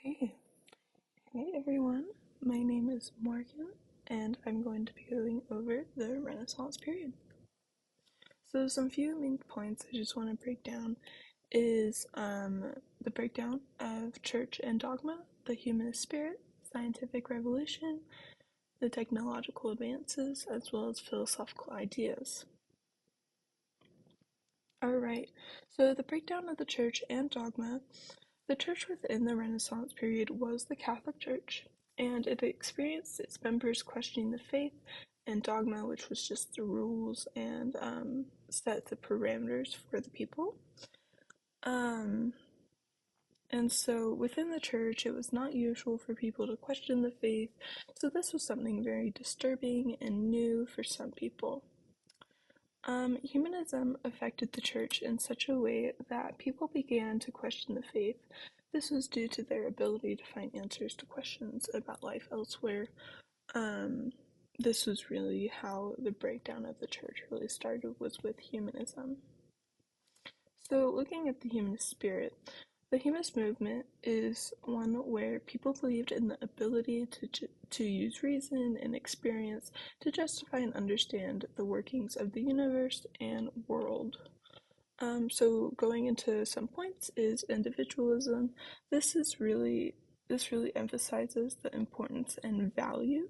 Hey, hey everyone. My name is Morgan, and I'm going to be going over the Renaissance period. So, some few main points I just want to break down is the breakdown of church and dogma, the humanist spirit, scientific revolution, the technological advances, as well as philosophical ideas. Alright, so the breakdown of the church and dogma. The church within the Renaissance period was the Catholic Church, and it experienced its members questioning the faith and dogma, which was just the rules and set the parameters for the people. Um, and so within the church, it was not usual for people to question the faith, so this was something very disturbing and new for some people. Humanism affected the church in such a way that people began to question the faith. This was due to their ability to find answers to questions about life elsewhere. This was really how the breakdown of the church really started, was with humanism. So, looking at the humanist spirit, the humanist movement is one where people believed in the ability to use reason and experience to justify and understand the workings of the universe and world. So going into some points is individualism. This really emphasizes the importance and value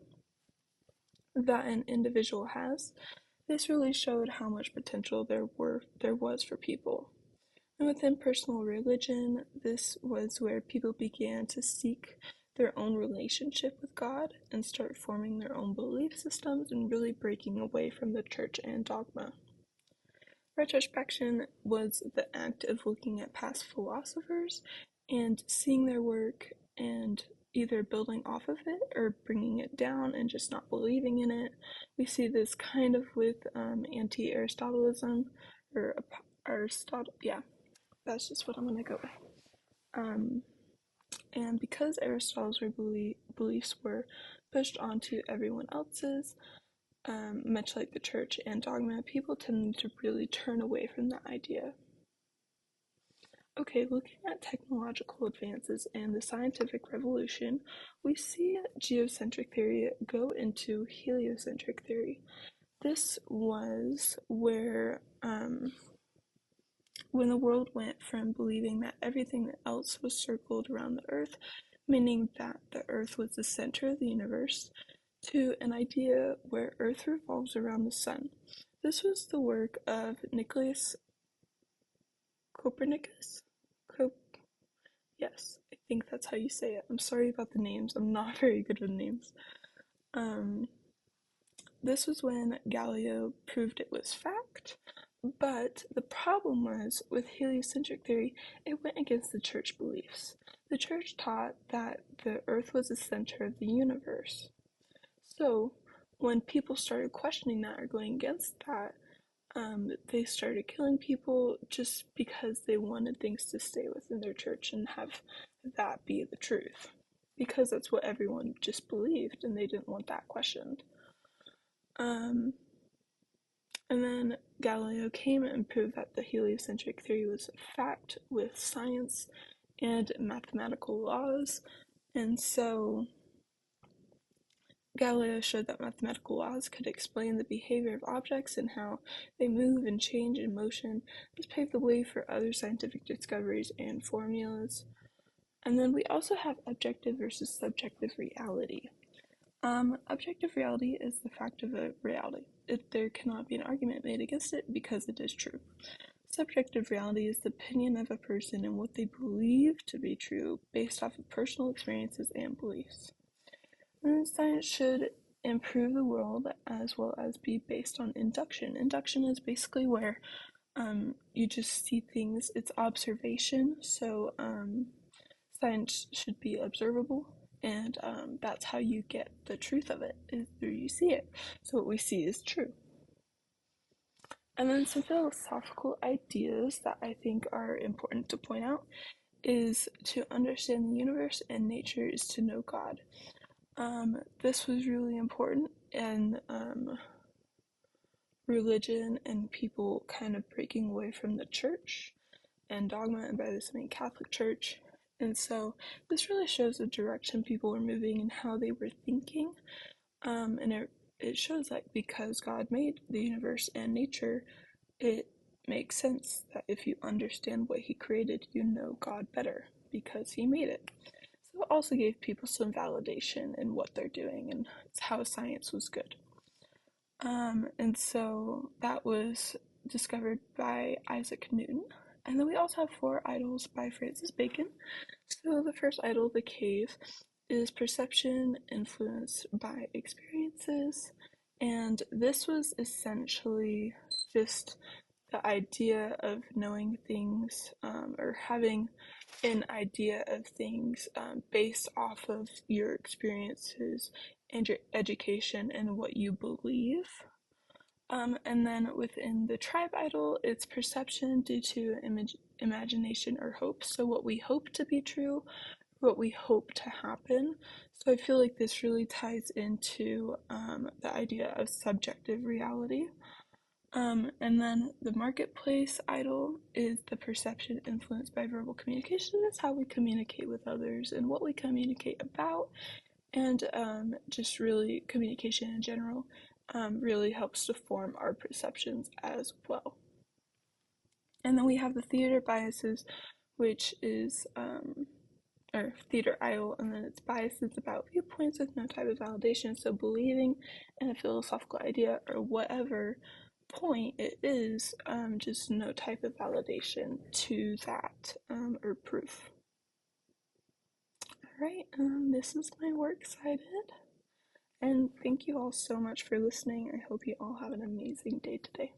that an individual has. This really showed how much potential there was for people. And within personal religion, this was where people began to seek their own relationship with God and start forming their own belief systems and really breaking away from the church and dogma. Retrospection was the act of looking at past philosophers and seeing their work and either building off of it or bringing it down and just not believing in it. We see this kind of with anti-Aristotelism or Aristotle. Yeah, that's just what I'm gonna go with. Um, and because Aristotle's beliefs were pushed onto everyone else's, much like the church and dogma, people tend to really turn away from that idea. Okay, looking at technological advances and the scientific revolution, we see geocentric theory go into heliocentric theory. This was where, when the world went from believing that everything else was circled around the Earth, meaning that the Earth was the center of the universe, to an idea where Earth revolves around the Sun. This was the work of Nicholas Copernicus. Yes, I think that's how you say it. I'm sorry about the names. I'm not very good with names. Um, this was when Galileo proved it was fact, but the problem was with heliocentric theory, it went against the church beliefs. The church taught that the Earth was the center of the universe. So, when people started questioning that or going against that, they started killing people just because they wanted things to stay within their church and have that be the truth. Because that's what everyone just believed and they didn't want that questioned. And then Galileo came and proved that the heliocentric theory was a fact with science and mathematical laws. And so Galileo showed that mathematical laws could explain the behavior of objects and how they move and change in motion. This paved the way for other scientific discoveries and formulas. And then we also have objective versus subjective reality. Objective reality is the fact of a reality. There cannot be an argument made against it because it is true. Subjective reality is the opinion of a person and what they believe to be true based off of personal experiences and beliefs. And science should improve the world as well as be based on induction. Induction is basically where you just see things, it's observation, so science should be observable, and that's how you get the truth of it, is through you see it. So what we see is true. And then some philosophical ideas that I think are important to point out is to understand the universe and nature is to know God. This was really important in religion and people kind of breaking away from the church and dogma, and by this I mean Catholic Church, And so this really shows the direction people were moving and how they were thinking. And it shows that because God made the universe and nature, it makes sense that if you understand what he created, you know God better because he made it. So it also gave people some validation in what they're doing, and it's how science was good. And so that was discovered by Isaac Newton. And then we also have Four Idols by Francis Bacon. So the first idol, the cave, is perception influenced by experiences. And this was essentially just the idea of knowing things, or having an idea of things based off of your experiences and your education and what you believe. And then within the tribe idol, it's perception due to imagination or hope. So what we hope to be true, what we hope to happen. So I feel like this really ties into the idea of subjective reality. And then the marketplace idol is the perception influenced by verbal communication. It's how we communicate with others and what we communicate about, and just really communication in general really helps to form our perceptions as well. And then we have the theater biases, which is or theater idol, and then its biases about viewpoints with no type of validation. So believing in a philosophical idea or whatever point it is, just no type of validation to that or proof. Alright, this is my works cited, and thank you all so much for listening. I hope you all have an amazing day today.